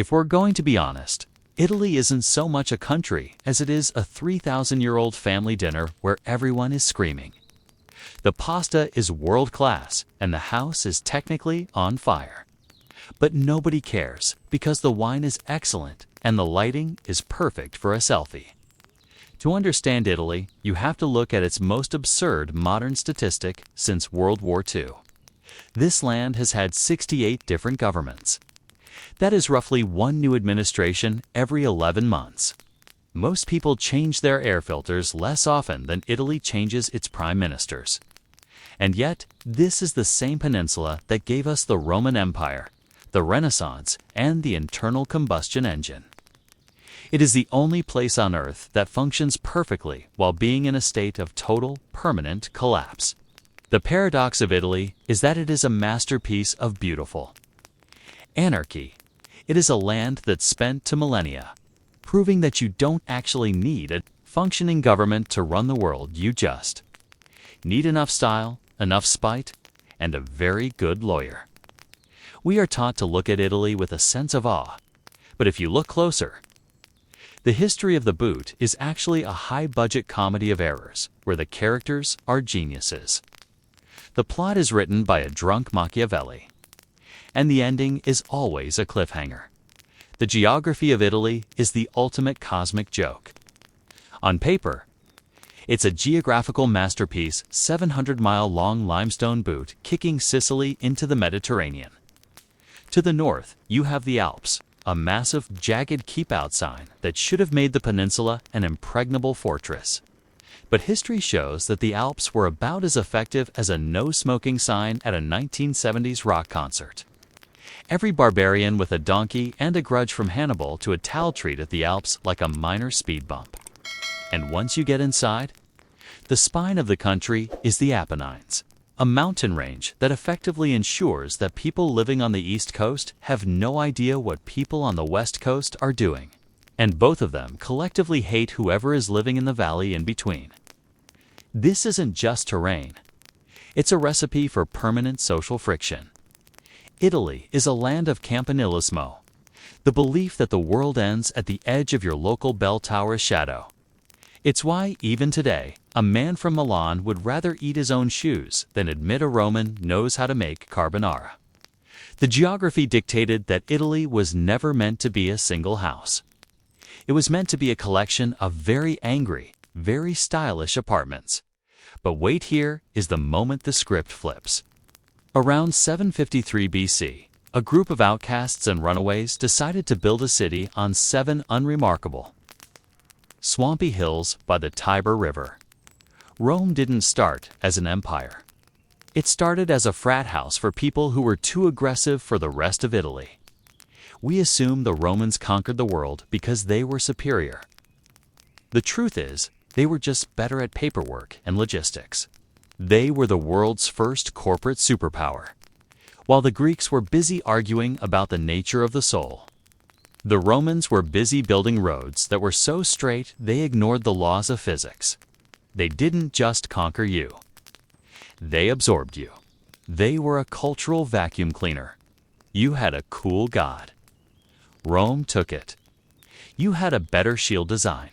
If we're going to be honest, Italy isn't so much a country as it is a 3,000-year-old family dinner where everyone is screaming. The pasta is world-class and the house is technically on fire. But nobody cares because the wine is excellent and the lighting is perfect for a selfie. To understand Italy, you have to look at its most absurd modern statistic since World War II. This land has had 68 different governments. That is roughly one new administration every 11 months. Most people change their air filters less often than Italy changes its prime ministers. And yet, this is the same peninsula that gave us the Roman Empire, the Renaissance, and the internal combustion engine. It is the only place on Earth that functions perfectly while being in a state of total, permanent collapse. The paradox of Italy is that it is a masterpiece of beautiful. Anarchy. It is a land that's spent to millennia, proving that you don't actually need a functioning government to run the world. You just need enough style, enough spite, and a very good lawyer. We are taught to look at Italy with a sense of awe, but if you look closer, the history of the boot is actually a high-budget comedy of errors where the characters are geniuses. The plot is written by a drunk Machiavelli, and the ending is always a cliffhanger. The geography of Italy is the ultimate cosmic joke. On paper, it's a geographical masterpiece, 700-mile-long limestone boot kicking Sicily into the Mediterranean. To the north, you have the Alps, a massive, jagged keep-out sign that should have made the peninsula an impregnable fortress. But history shows that the Alps were about as effective as a no-smoking sign at a 1970s rock concert. Every barbarian with a donkey and a grudge from Hannibal to a towel treat at the Alps like a minor speed bump. And once you get inside, the spine of the country is the Apennines, a mountain range that effectively ensures that people living on the East Coast have no idea what people on the West Coast are doing, and both of them collectively hate whoever is living in the valley in between. This isn't just terrain. It's a recipe for permanent social friction. Italy is a land of campanilismo, the belief that the world ends at the edge of your local bell tower's shadow. It's why, even today, a man from Milan would rather eat his own shoes than admit a Roman knows how to make carbonara. The geography dictated that Italy was never meant to be a single house. It was meant to be a collection of very angry, very stylish apartments. But wait, here is the moment the script flips. Around 753 BC, a group of outcasts and runaways decided to build a city on 7 unremarkable, swampy hills by the Tiber River. Rome didn't start as an empire. It started as a frat house for people who were too aggressive for the rest of Italy. We assume the Romans conquered the world because they were superior. The truth is, they were just better at paperwork and logistics. They were the world's first corporate superpower, while the Greeks were busy arguing about the nature of the soul. The Romans were busy building roads that were so straight they ignored the laws of physics. They didn't just conquer you. They absorbed you. They were a cultural vacuum cleaner. You had a cool god. Rome took it. You had a better shield design.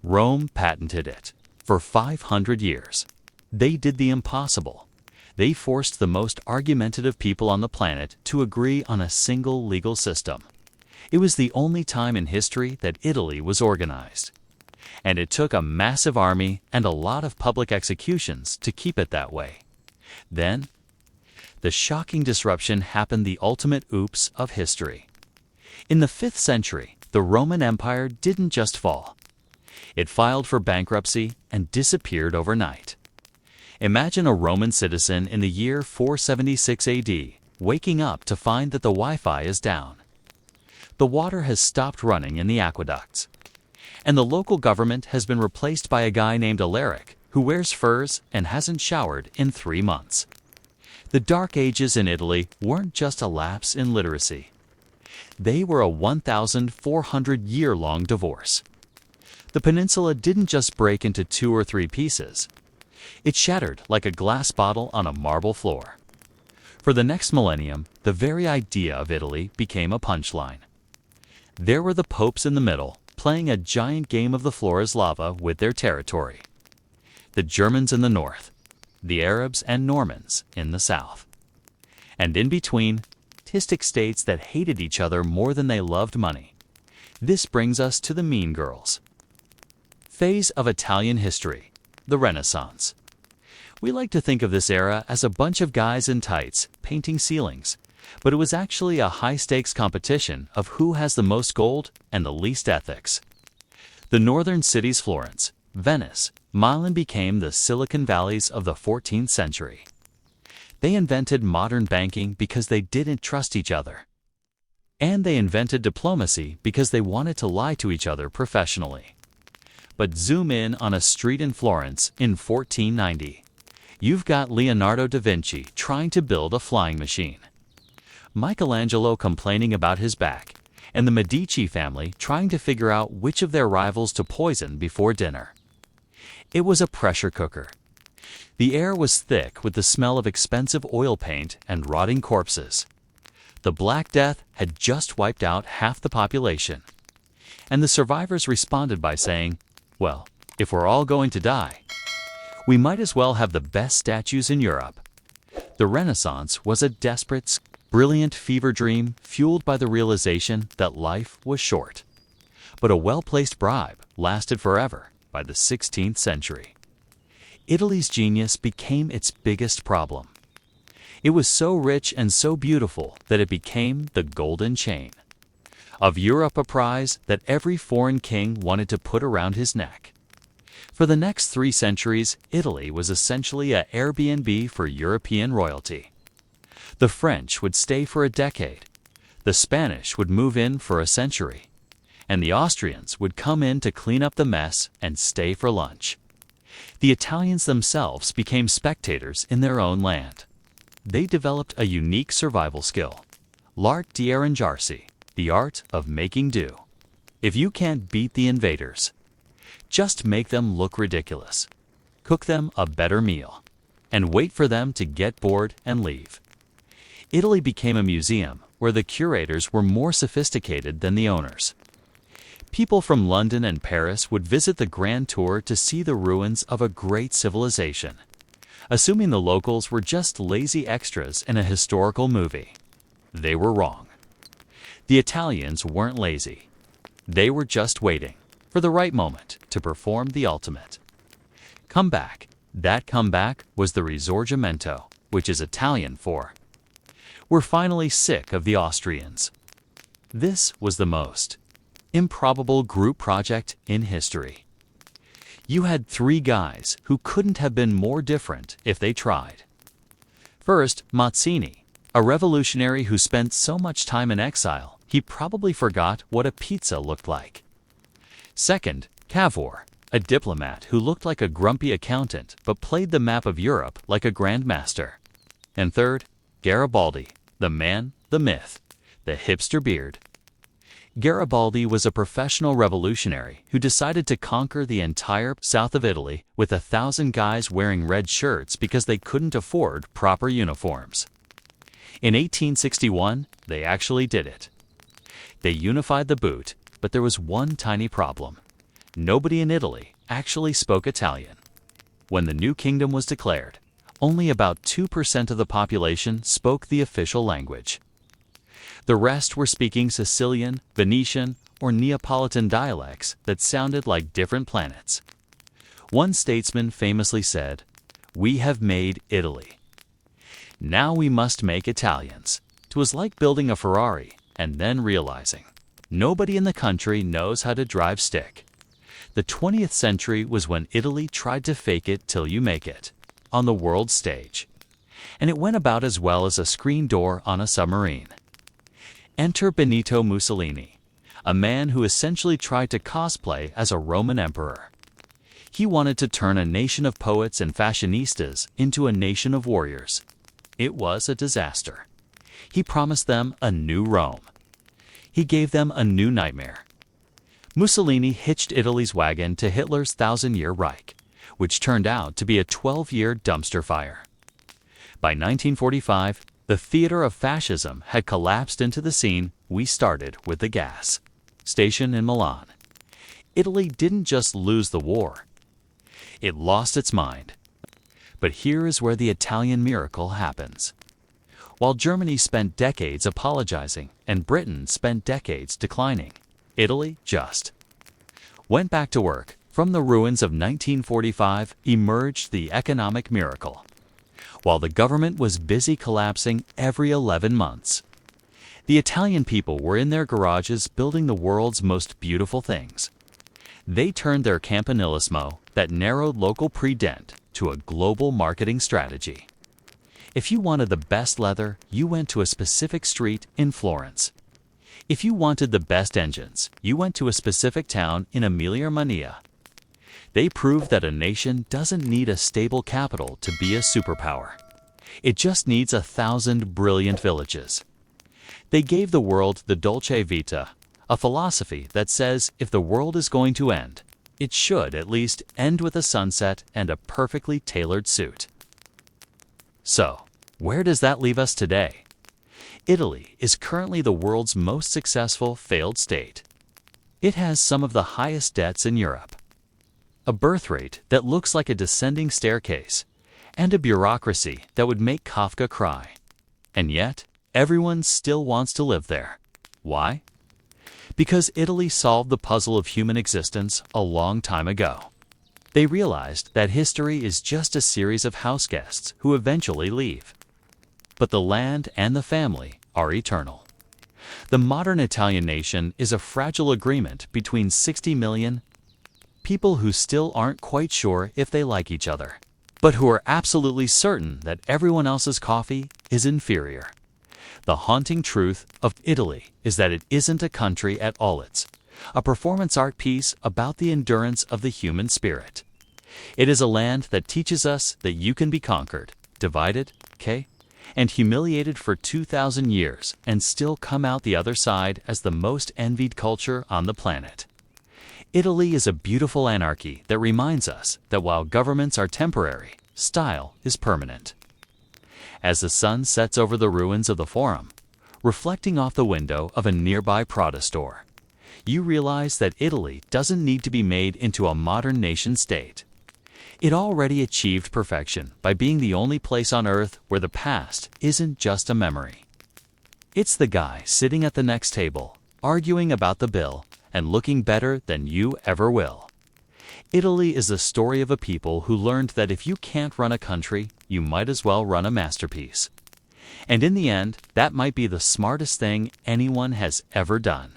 Rome patented it. For 500 years, they did the impossible. They forced the most argumentative people on the planet to agree on a single legal system. It was the only time in history that Italy was organized. And it took a massive army and a lot of public executions to keep it that way. Then, the shocking disruption happened, the ultimate oops of history. In the 5th century, the Roman Empire didn't just fall. It filed for bankruptcy and disappeared overnight. Imagine a Roman citizen in the year 476 AD waking up to find that the Wi-Fi is down. The water has stopped running in the aqueducts, and the local government has been replaced by a guy named Alaric who wears furs and hasn't showered in 3 months. The Dark Ages in Italy weren't just a lapse in literacy. They were a 1,400-year-long divorce. The peninsula didn't just break into 2 or 3 pieces. It shattered like a glass bottle on a marble floor. For the next millennium, the very idea of Italy became a punchline. There were the popes in the middle, playing a giant game of the floor is lava with their territory. The Germans in the north, the Arabs and Normans in the south. And in between, artistic states that hated each other more than they loved money. This brings us to the mean girls. Phase of Italian history, the Renaissance. We like to think of this era as a bunch of guys in tights painting ceilings, but it was actually a high-stakes competition of who has the most gold and the least ethics. The northern cities Florence, Venice, Milan became the Silicon Valleys of the 14th century. They invented modern banking because they didn't trust each other. And they invented diplomacy because they wanted to lie to each other professionally. But zoom in on a street in Florence in 1490. You've got Leonardo da Vinci trying to build a flying machine, Michelangelo complaining about his back, and the Medici family trying to figure out which of their rivals to poison before dinner. It was a pressure cooker. The air was thick with the smell of expensive oil paint and rotting corpses. The Black Death had just wiped out half the population. And the survivors responded by saying, well, if we're all going to die, we might as well have the best statues in Europe. The Renaissance was a desperate, brilliant fever dream fueled by the realization that life was short. But a well-placed bribe lasted forever by the 16th century. Italy's genius became its biggest problem. It was so rich and so beautiful that it became the golden chain. Of Europe a prize that every foreign king wanted to put around his neck. For the next 3 centuries, Italy was essentially an Airbnb for European royalty. The French would stay for a decade, the Spanish would move in for a century, and the Austrians would come in to clean up the mess and stay for lunch. The Italians themselves became spectators in their own land. They developed a unique survival skill, l'art di arrangiarsi, the art of making do. If you can't beat the invaders, just make them look ridiculous, cook them a better meal, and wait for them to get bored and leave. Italy became a museum where the curators were more sophisticated than the owners. People from London and Paris would visit the Grand Tour to see the ruins of a great civilization, assuming the locals were just lazy extras in a historical movie. They were wrong. The Italians weren't lazy. They were just waiting for the right moment to perform the ultimate comeback. That comeback was the Risorgimento, which is Italian for "We're finally sick of the Austrians." This was the most improbable group project in history. You had 3 guys who couldn't have been more different if they tried. First, Mazzini, a revolutionary who spent so much time in exile, he probably forgot what a pizza looked like. Second, Cavour, a diplomat who looked like a grumpy accountant but played the map of Europe like a grandmaster. And third, Garibaldi, the man, the myth, the hipster beard. Garibaldi was a professional revolutionary who decided to conquer the entire south of Italy with 1,000 guys wearing red shirts because they couldn't afford proper uniforms. In 1861, they actually did it. They unified the boot, but there was one tiny problem. Nobody in Italy actually spoke Italian. When the new kingdom was declared, only about 2% of the population spoke the official language. The rest were speaking Sicilian, Venetian, or Neapolitan dialects that sounded like different planets. One statesman famously said, "We have made Italy. Now we must make Italians." It was like building a Ferrari and then realizing nobody in the country knows how to drive stick. The 20th century was when Italy tried to fake it till you make it on the world stage. And it went about as well as a screen door on a submarine. Enter Benito Mussolini, a man who essentially tried to cosplay as a Roman emperor. He wanted to turn a nation of poets and fashionistas into a nation of warriors. It was a disaster. He promised them a new Rome. He gave them a new nightmare. Mussolini hitched Italy's wagon to Hitler's 1,000-year Reich, which turned out to be a 12-year dumpster fire. By 1945, the theater of fascism had collapsed into the scene we started with the gas. stationed in Milan. Italy didn't just lose the war. It lost its mind. But here is where the Italian miracle happens. While Germany spent decades apologizing and Britain spent decades declining, Italy just went back to work. From the ruins of 1945 emerged the economic miracle. While the government was busy collapsing every 11 months, the Italian people were in their garages building the world's most beautiful things. They turned their campanilismo, that narrowed local pre-dent, to a global marketing strategy. If you wanted the best leather, you went to a specific street in Florence. If you wanted the best engines, you went to a specific town in Emilia-Romagna. They proved that a nation doesn't need a stable capital to be a superpower. It just needs 1,000 brilliant villages. They gave the world the Dolce Vita, a philosophy that says if the world is going to end, it should at least end with a sunset and a perfectly tailored suit. So, where does that leave us today? Italy is currently the world's most successful failed state. It has some of the highest debts in Europe, a birth rate that looks like a descending staircase, and a bureaucracy that would make Kafka cry. And yet, everyone still wants to live there. Why? Because Italy solved the puzzle of human existence a long time ago. They realized that history is just a series of house guests who eventually leave. But the land and the family are eternal. The modern Italian nation is a fragile agreement between 60 million people who still aren't quite sure if they like each other, but who are absolutely certain that everyone else's coffee is inferior. The haunting truth of Italy is that it isn't a country at all. It's a performance art piece about the endurance of the human spirit. It is a land that teaches us that you can be conquered, divided, and humiliated for 2,000 years and still come out the other side as the most envied culture on the planet. Italy is a beautiful anarchy that reminds us that while governments are temporary, style is permanent. As the sun sets over the ruins of the Forum, reflecting off the window of a nearby Prada store, you realize that Italy doesn't need to be made into a modern nation-state. It already achieved perfection by being the only place on Earth where the past isn't just a memory. It's the guy sitting at the next table, arguing about the bill, and looking better than you ever will. Italy is the story of a people who learned that if you can't run a country, you might as well run a masterpiece. And in the end, that might be the smartest thing anyone has ever done.